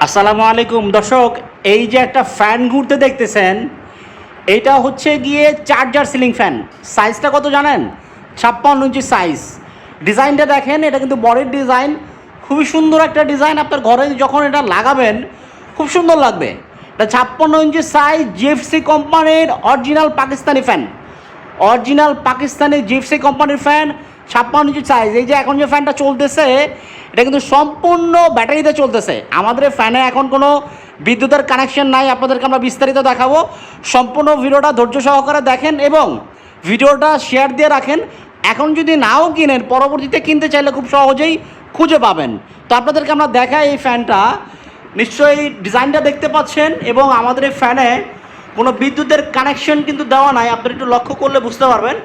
আসসালামু আলাইকুম দর্শক, এই যে একটা ফ্যান ঘুরতে দেখতেছেন, এইটা হচ্ছে গিয়ে চার্জার সিলিং ফ্যান। সাইজটা কত জানেন? 56 ইঞ্চি সাইজ। ডিজাইনটা দেখেন, এটা কিন্তু বডির ডিজাইন, খুবই সুন্দর একটা ডিজাইন। আপনার ঘরে যখন এটা লাগাবেন খুব সুন্দর লাগবে। এটা 56 ইঞ্চি সাইজ, জিএফসি কোম্পানির original Pakistani fan. Original Pakistani GFC কোম্পানির ফ্যান, 56 ইঞ্চি সাইজ। এই যে এখন যে ফ্যানটা চলতেছে, এটা কিন্তু সম্পূর্ণ ব্যাটারিতে চলতেছে। আমাদের ফ্যানে এখন কোনো বিদ্যুতের কানেকশন নাই। আপনাদেরকে আমরা বিস্তারিত দেখাবো। সম্পূর্ণ ভিডিওটা ধৈর্য সহকারে দেখেন এবং ভিডিওটা শেয়ার দিয়ে রাখেন। এখন যদি নাও কিনেন, পরবর্তীতে কিনতে চাইলে খুব সহজেই খুঁজে পাবেন। তো আপনাদেরকে আমরা দেখাই এই ফ্যানটা। নিশ্চয়ই ডিজাইনটা দেখতে পাচ্ছেন এবং আমাদের এই ফ্যানে কোনো বিদ্যুতের কানেকশন কিন্তু দেওয়া নাই। আপনারা একটু লক্ষ্য করলে বুঝতে পারবেন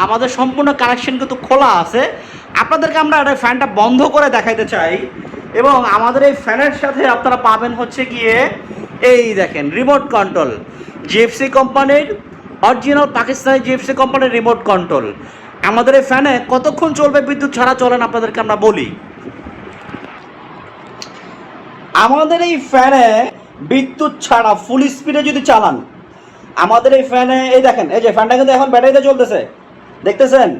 আমাদের সম্পূর্ণ কানেকশন কিন্তু খোলা আছে। আপনাদেরকে আমরা এটা ফ্যানটা বন্ধ করে দেখাইতে চাই এবং আমাদের এই ফ্যানের সাথে আপনারা পাবেন হচ্ছে গিয়ে এই দেখেন রিমোট কন্ট্রোল, জিএফসি কোম্পানির অরিজিনাল পাকিস্তানি জিএফসি কোম্পানির রিমোট কন্ট্রোল। আমাদের এই ফ্যানে কতক্ষণ চলবে বিদ্যুৎ ছাড়া চলেন আপনাদেরকে আমরা বলি। আমাদের এই ফ্যানে বিদ্যুৎ ছাড়া ফুল স্পিডে যদি চালান, আমাদের এই ফ্যানে এই দেখেন, এই যে ফ্যানটা কিন্তু এখন ব্যাটারিতে চলতেছে, দেখতেছেন?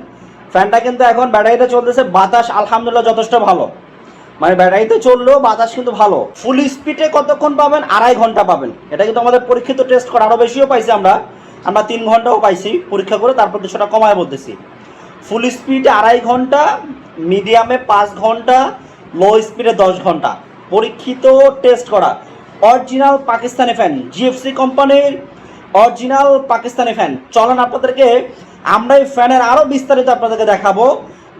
ফ্যানটা কিন্তু এখন ব্যাটারিতে চলতেছে। বাতাস আলহামদুলিল্লাহ যথেষ্ট ভালো, মানে ব্যাটারিতে চললেও বাতাস কিন্তু ভালো। ফুল স্পিডে কতক্ষণ পাবেন? 2.5 ঘন্টা পাবেন। এটা কিন্তু আমাদের পরীক্ষিত টেস্ট করা, আরও বেশিও পাইছি আমরা 3 ঘন্টাও পাইছি পরীক্ষা করে, তারপর কিছুটা কমায় বলতেছি। ফুল স্পিডে 2.5 ঘন্টা, মিডিয়ামে 5 ঘন্টা, লো স্পিডে 10 ঘন্টা। পরীক্ষিত টেস্ট করা অরিজিনাল পাকিস্তানি ফ্যান, জিএফসি কোম্পানির অরিজিনাল পাকিস্তানি ফ্যান। চলেন আপনাদেরকে আমরা এই ফ্যানের আরও বিস্তারিত আপনাদেরকে দেখাবো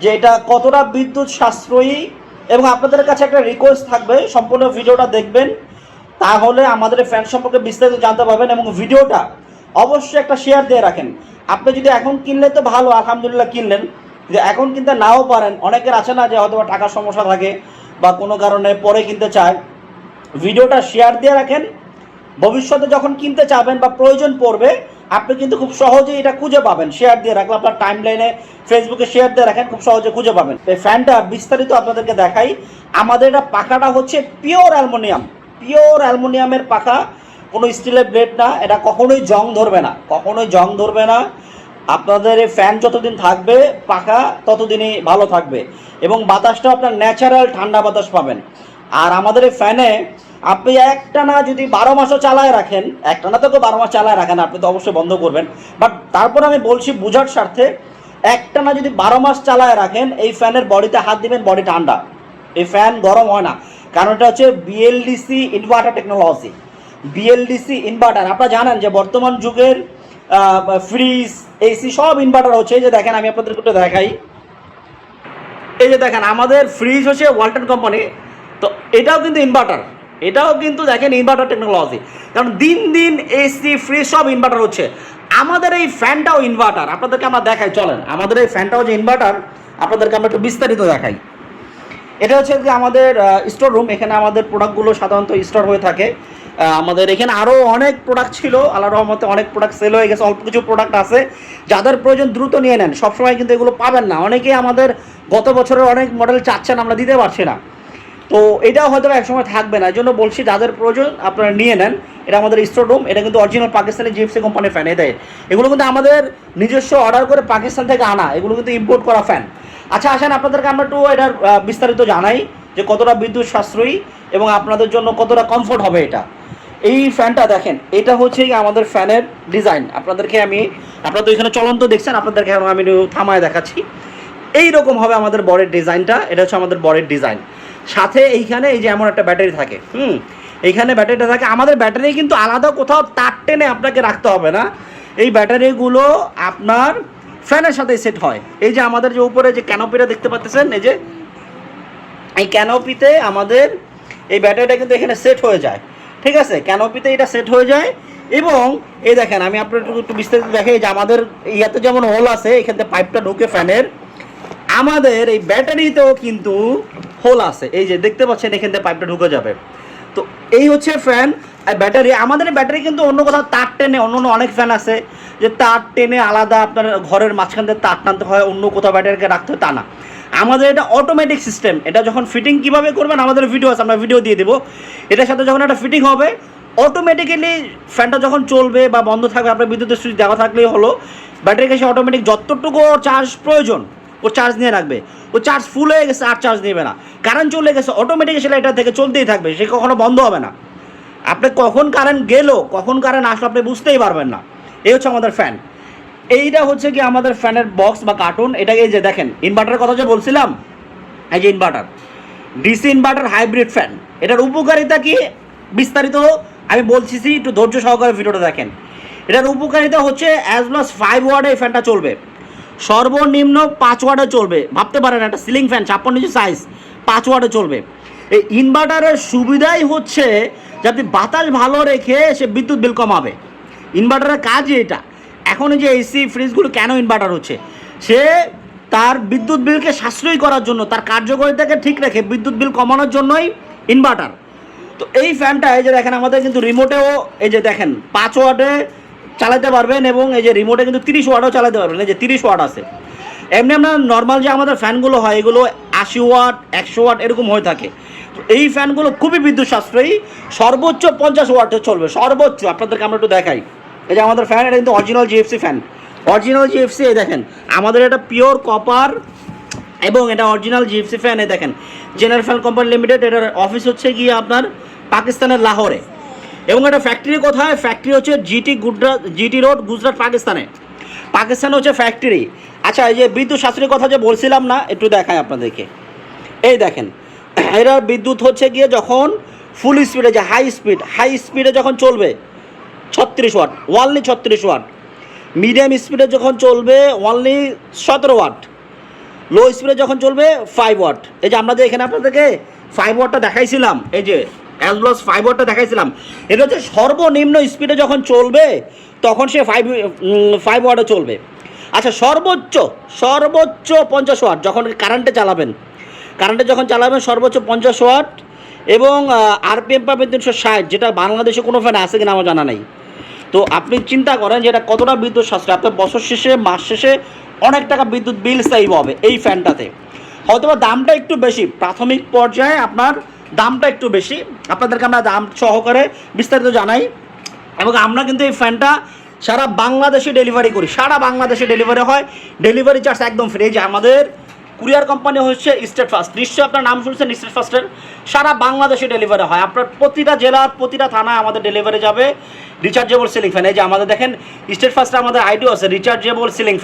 যে এটা কতটা বিদ্যুৎ সাশ্রয়ী। এবং আপনাদের কাছে একটা রিকোয়েস্ট থাকবে, সম্পূর্ণ ভিডিওটা দেখবেন, তাহলে আমাদের ফ্যান সম্পর্কে বিস্তারিত জানতে পারবেন। এবং ভিডিওটা অবশ্যই একটা শেয়ার দিয়ে রাখেন। আপনি যদি এখন কিনলে তো ভালো, আলহামদুলিল্লাহ কিনলেন। যদি এখন কিনতে নাও পারেন, অনেকের আছে না যে হয়তো টাকার সমস্যা থাকে বা কোনো কারণে পরে কিনতে চায়, ভিডিওটা শেয়ার দিয়ে রাখেন। ভবিষ্যতে যখন কিনতে চাবেন বা প্রয়োজন পড়বে, আপনি কিন্তু খুব সহজেই এটা খুঁজে পাবেন। শেয়ার দিয়ে রাখলে আপনার টাইম লাইনে ফেসবুকে শেয়ার দিয়ে রাখেন, খুব সহজে খুঁজে পাবেন। এই ফ্যানটা বিস্তারিত আপনাদেরকে দেখাই। আমাদের এটা পাখাটা হচ্ছে পিওর অ্যালুমিনিয়াম, পিওর অ্যালুমিনিয়ামের পাখা, কোনো স্টিলের ব্লেড না। এটা কখনোই জং ধরবে না, কখনোই জং ধরবে না। আপনাদের এই ফ্যান যতদিন থাকবে, পাখা ততদিনই ভালো থাকবে এবং বাতাসটাও আপনার ন্যাচারাল ঠান্ডা বাতাস পাবেন। আর আমাদের এই ফ্যানে আপনি একটানা যদি 12 মাসও চালায় রাখেন, একটানা তো 12 মাস চালায় রাখেন, আপনি তো অবশ্যই বন্ধ করবেন, বাট তারপর আমি বলছি বোঝার স্বার্থে, একটানা যদি 12 মাস চালায় রাখেন, এই ফ্যানের বডিতে হাত দিবেন, বডি ঠান্ডা, এই ফ্যান গরম হয় না। কারণ এটা হচ্ছে BLDC inverter technology. BLDC inverter, আপনারা জানেন যে বর্তমান যুগের ফ্রিজ, এসি সব ইনভার্টার হচ্ছে। এই যে দেখেন, আমি আপনাদেরকে একটু দেখাই। এই যে দেখেন, আমাদের ফ্রিজ হচ্ছে ওয়ালটন কোম্পানি, তো এটাও কিন্তু ইনভার্টার, এটাও কিন্তু দেখেন ইনভার্টার টেকনোলজি। কারণ দিন দিন এসি ফ্রিজ সব ইনভার্টার হচ্ছে। আমাদের এই ফ্যানটাও ইনভার্টার, আপনাদেরকে আমরা দেখাই, চলেন। আমাদের এই ফ্যানটাও যে ইনভার্টার, আপনাদেরকে আমরা একটু বিস্তারিত দেখাই। এটা হচ্ছে যে আমাদের স্টোর রুম, এখানে আমাদের প্রোডাক্টগুলো সাধারণত স্টোর হয়ে থাকে। আমাদের এখানে আরও অনেক প্রোডাক্ট ছিল, আল্লাহর রহমতে অনেক প্রোডাক্ট সেল হয়ে গেছে। অল্প কিছু প্রোডাক্ট আছে, যাদের প্রয়োজন দ্রুত নিয়ে নেন। সবসময় কিন্তু এগুলো পাবেন না, অনেকেই আমাদের গত বছরের অনেক মডেল চাচ্ছেন, আমরা দিতে পারছি না। তো এটাও হয়তো একসময় থাকবে না, এই জন্য বলছি যাদের প্রয়োজন আপনারা নিয়ে নেন। এটা আমাদের স্টোর রুম, এটা কিন্তু অরিজিনাল পাকিস্তানি জিএফসি কোম্পানির ফ্যান। এটাই, এগুলো কিন্তু আমাদের নিজস্ব অর্ডার করে পাকিস্তান থেকে আনা, এগুলো কিন্তু ইম্পোর্ট করা ফ্যান। আচ্ছা আসেন, আপনাদেরকে আমরা একটু এটার বিস্তারিত জানাই যে কতটা বিদ্যুৎ সাশ্রয়ী এবং আপনাদের জন্য কতটা কমফোর্ট হবে এটা। এই ফ্যানটা দেখেন, এটা হচ্ছে আমাদের ফ্যানের ডিজাইন। আপনাদেরকে আপনারা তো এখানে চলন্ত দেখছেন, আপনাদেরকে আমি থামায় দেখাচ্ছি। এইরকম হবে আমাদের বডির ডিজাইনটা। এটা হচ্ছে আমাদের বডির ডিজাইন। সাথে এইখানে এই যে এমন একটা ব্যাটারি থাকে, এইখানে ব্যাটারিটা থাকে। আমাদের ব্যাটারি কিন্তু আলাদা কোথাও তার টেনে আপনাকে রাখতে হবে না, এই ব্যাটারিগুলো আপনার ফ্যানের সাথে সেট হয়। এই যে আমাদের যে উপরে যে ক্যানোপিটা দেখতে পাচ্ছেন, এই যে এই ক্যানোপিতে আমাদের এই ব্যাটারিটা কিন্তু এখানে সেট হয়ে যায়, ঠিক আছে? ক্যানোপিতে এটা সেট হয়ে যায়। এবং এই দেখেন, আমি আপনার একটু বিস্তারিত দেখাই যে আমাদের ইয়াতে যেমন হোল আছে, এখান থেকে পাইপটা ঢুকে ফ্যানের, আমাদের এই ব্যাটারিতেও কিন্তু হোল আছে। এই যে দেখতে পাচ্ছেন, এখান থেকে পাইপটা ঢুকে যাবে। তো এই হচ্ছে ফ্যান ব্যাটারি। আমাদের ব্যাটারি কিন্তু অন্য কোথাও তার টেনে, অন্য অনেক ফ্যান আছে যে তার টেনে আলাদা আপনার ঘরের মাঝখান থেকে তার টানতে হয়, অন্য কোথাও ব্যাটারিকে রাখতে হয়, তা না। আমাদের এটা অটোমেটিক সিস্টেম। এটা যখন ফিটিং কীভাবে করবেন আমাদের ভিডিও আছে, আমরা ভিডিও দিয়ে দেবো। এটার সাথে যখন একটা ফিটিং হবে অটোমেটিক্যালি ফ্যানটা যখন চলবে বা বন্ধ থাকবে, আপনার বিদ্যুতের সুইচ দেওয়া থাকলেই হলো, ব্যাটারি কাছে অটোমেটিক যতটুকু চার্জ প্রয়োজন ও চার্জ নিয়ে রাখবে। ও চার্জ ফুল হয়ে গেছে আর চার্জ নেবে না, কারেন্ট চলে গেছে অটোমেটিক সেটা এটা থেকে চলতেই থাকবে, সে কখনো বন্ধ হবে না। আপনি কখন কারেন্ট গেল কখন কারেন্ট আসলো আপনি বুঝতেই পারবেন না। এই হচ্ছে আমাদের ফ্যান। এইটা হচ্ছে কি আমাদের ফ্যানের বক্স বা কার্টুন। এটাকে এই যে দেখেন ইনভার্টারের কথা যে বলছিলাম, এই যে inverter, DC inverter hybrid fan. এটার উপকারিতা কি বিস্তারিত আমি বলছি, একটু ধৈর্য সহকারে ভিডিওটা দেখেন। এটার উপকারিতা হচ্ছে অ্যাজ প্লাস 5 ওয়াটে এই ফ্যানটা চলবে, সর্বনিম্ন 5 ওয়াটে চলবে। ভাবতে পারেন একটা সিলিং ফ্যান 56 ইঞ্চি সাইজ 5 ওয়াটে চলবে। এই ইনভার্টারের সুবিধাই হচ্ছে যে আপনি বাতাস ভালো রেখে সে বিদ্যুৎ বিল কমাবে। ইনভার্টারের কাজই এটা। এখন এই যে এসি ফ্রিজগুলো কেন ইনভার্টার হচ্ছে, সে তার বিদ্যুৎ বিলকে সাশ্রয়ী করার জন্য, তার কার্যকারিতাকে ঠিক রেখে বিদ্যুৎ বিল কমানোর জন্যই ইনভার্টার। তো এই ফ্যানটা এই যে দেখেন আমাদের কিন্তু রিমোটেও এই যে দেখেন 5 ওয়াটে চালাতে পারবেন, এবং এই যে রিমোটে কিন্তু 30 ওয়াটও চালাতে পারবেন। এই যে 30 ওয়াট আছে। এমনি আমরা নর্মাল যে আমাদের ফ্যানগুলো হয় এগুলো 80 ওয়াট 100 ওয়াট এরকম হয়ে থাকে। তো এই ফ্যানগুলো খুবই বিদ্যুৎ সাশ্রয়ী, সর্বোচ্চ 50 ওয়াটে চলবে সর্বোচ্চ। আপনাদেরকে আমরা একটু দেখাই। এই যে আমাদের ফ্যান, এটা কিন্তু original GFC fan, original GFC. এই দেখেন আমাদের এটা পিওর কপার এবং এটা অরিজিনাল জিএফসি ফ্যান। এই দেখেন জেনারেল ফ্যান কোম্পানি লিমিটেড। এটার অফিস হচ্ছে গিয়ে আপনার পাকিস্তানের লাহোরে, এবং এটা ফ্যাক্টরি কোথায়? ফ্যাক্টরি হচ্ছে জিটি রোড গুজরাট পাকিস্তানে হচ্ছে ফ্যাক্টরি। আচ্ছা, এই যে বিদ্যুৎ সাশ্রয়ী কথা যে বলছিলাম না, একটু দেখাই আপনাদেরকে। এই দেখেন এটার বিদ্যুৎ হচ্ছে গিয়ে যখন ফুল স্পিডে, যে হাই স্পিডে যখন চলবে 36 ওয়াট, ওনলি 36 ওয়াট। মিডিয়াম স্পিডে যখন চলবে ওনলি 17 ওয়াট। লো স্পিডে যখন চলবে 5 ওয়াট। এই যে আমরা যে এখানে আপনাদেরকে 5 ওয়াটটা দেখাইছিলাম, এই যে অ্যাজ প্লাস 5 ওয়াটটা দেখাইছিলাম, এটা হচ্ছে সর্বনিম্ন স্পিডে যখন চলবে তখন সে 5 ওয়াটে চলবে। আচ্ছা, সর্বোচ্চ 50 ওয়াট যখন কারেন্টে যখন চালাবেন সর্বোচ্চ 50 ওয়াট, এবং আরপিএম পাবেন 360, যেটা বাংলাদেশে কোনো ফ্যান আছে কিনা আমার জানা নাই। তো আপনি চিন্তা করেন যে এটা কতটা বিদ্যুৎ সাশ্রয়। আপনার বছর শেষে মাস শেষে অনেক টাকা বিদ্যুৎ বিল সেভ হবে এই ফ্যানটাতে। হয়তো দামটা একটু বেশি, প্রাথমিক পর্যায়ে আপনার দামটা একটু বেশি, আপনাদেরকে আমরা দাম সহকারে বিস্তারিত জানাই। এবং আমরা কিন্তু এই ফ্যানটা সারা বাংলাদেশে ডেলিভারি করি, সারা বাংলাদেশে ডেলিভারি হয়, ডেলিভারি চার্জ একদম ফ্রি। যে আমাদের কুরিয়ার কোম্পানি হচ্ছে স্টেট ফার্স্ট, নিশ্চয়ই আপনার নাম শুনছেন স্টেট ফার্স্টের। সারা বাংলাদেশে ডেলিভারি হয়, আপনার প্রতিটা জেলার প্রতিটা থানায় আমাদের ডেলিভারি যাবে রিচার্জেবল সিলিং ফ্যান। এই যে আমাদের দেখেন স্টেট ফার্স্টে আমাদের আইডিও আছে রিচার্জেবল সিলিং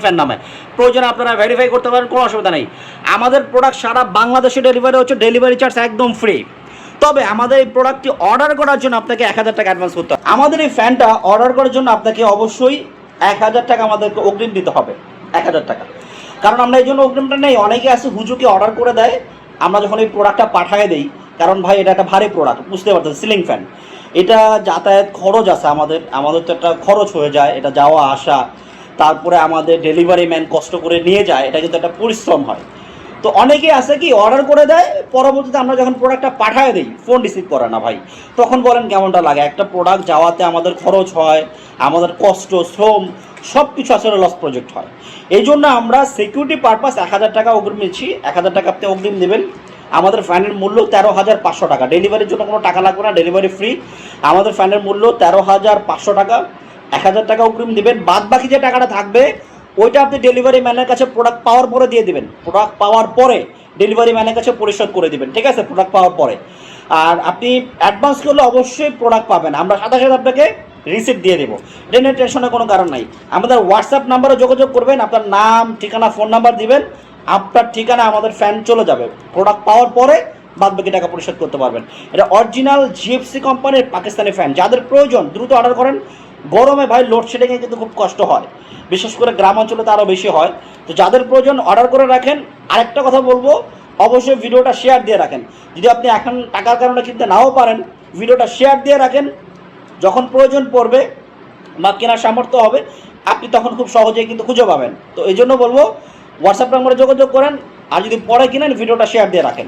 ফ্যান নামে, প্রয়োজনে আপনারা ভেরিফাই করতে পারেন, কোনো অসুবিধা নেই। আমাদের প্রোডাক্ট সারা বাংলাদেশে ডেলিভারি হচ্ছে, ডেলিভারি চার্জ একদম ফ্রি। তবে আমাদের এই প্রোডাক্টটি অর্ডার করার জন্য আপনাকে 1000 টাকা অ্যাডভান্স করতে হবে। আমাদের এই ফ্যানটা অর্ডার করার জন্য আপনাকে অবশ্যই 1000 টাকা আমাদেরকে অগ্রিম দিতে হবে, 1000 টাকা। কারণ আমরা এই জন্য অগ্রিমটা নেই, অনেকে আছে হুজুকে অর্ডার করে দেয়, আমরা যখন এই প্রোডাক্টটা পাঠিয়ে দিই, কারণ ভাই এটা একটা ভারী প্রোডাক্ট, বুঝতে পারছেন, সিলিং ফ্যান। এটা যাতায়াত খরচ আছে, আমাদের তো একটা খরচ হয়ে যায়, এটা যাওয়া আসা, তারপরে আমাদের ডেলিভারি ম্যান কষ্ট করে নিয়ে যায়, এটা কিন্তু একটা পরিশ্রম হয়। তো অনেকে আছে কি অর্ডার করে দেয়, পরবর্তীতে আমরা যখন প্রোডাক্টটা পাঠিয়ে দিই ফোন রিসিভ করে না ভাই, তখন বলেন কেমনটা লাগে। একটা প্রোডাক্ট যাওয়াতে আমাদের খরচ হয়, আমাদের কষ্ট শ্রম সব কিছু আসলে লস প্রজেক্ট হয়। এই জন্য আমরা সিকিউরিটি পারপাস 1000 টাকা অগ্রিম নিচ্ছি। 1000 টাকা আপনি অগ্রিম দেবেন। আমাদের ফ্যানের মূল্য 13,500 টাকা, ডেলিভারির জন্য কোনো টাকা লাগবে না, ডেলিভারি ফ্রি। আমাদের ফ্যানের মূল্য 13,500 টাকা, 1000 টাকা অগ্রিম দেবেন। বাদ বাকি যে টাকাটা থাকবে ওইটা আপনি ডেলিভারি ম্যানের কাছে প্রোডাক্ট পাওয়ার পরে দিয়ে দেবেন, প্রোডাক্ট পাওয়ার পরে ডেলিভারি ম্যানের কাছে পরিশোধ করে দেবেন, ঠিক আছে, প্রোডাক্ট পাওয়ার পরে। আর আপনি অ্যাডভান্স করলে অবশ্যই প্রোডাক্ট পাবেন, আমরা সাথে সাথে আপনাকে রিসিপ্ট দিয়ে দেবো, এটা নিয়ে টেনশনের কোনো কারণ নাই। আমাদের হোয়াটসঅ্যাপ নাম্বারে যোগাযোগ করবেন, আপনার নাম ঠিকানা ফোন নাম্বার দিবেন, আপনার ঠিকানা আমাদের ফ্যান চলে যাবে, প্রোডাক্ট পাওয়ার পরে বাদ বাকি টাকা পরিশোধ করতে পারবেন। এটা অরিজিনাল জিএফসি কোম্পানির পাকিস্তানি ফ্যান, যাদের প্রয়োজন দ্রুত অর্ডার করেন। গরমে ভাই লোডশেডিংয়ে কিন্তু খুব কষ্ট হয়, বিশেষ করে গ্রাম অঞ্চলে তো আরও বেশি হয়। তো যাদের প্রয়োজন অর্ডার করে রাখেন। আরেকটা কথা বলবো, অবশ্যই ভিডিওটা শেয়ার দিয়ে রাখেন। যদি আপনি এখন টাকার কারণে কিনতে নাও পারেন, ভিডিওটা শেয়ার দিয়ে রাখেন, যখন প্রয়োজন পড়বে বা কেনার সামর্থ্য হবে আপনি তখন খুব সহজেই কিন্তু খুঁজে পাবেন। তো এই জন্য বলবো হোয়াটসঅ্যাপ নাম্বারে যোগাযোগ করেন, আর যদি পরে কিনেন ভিডিওটা শেয়ার দিয়ে রাখেন।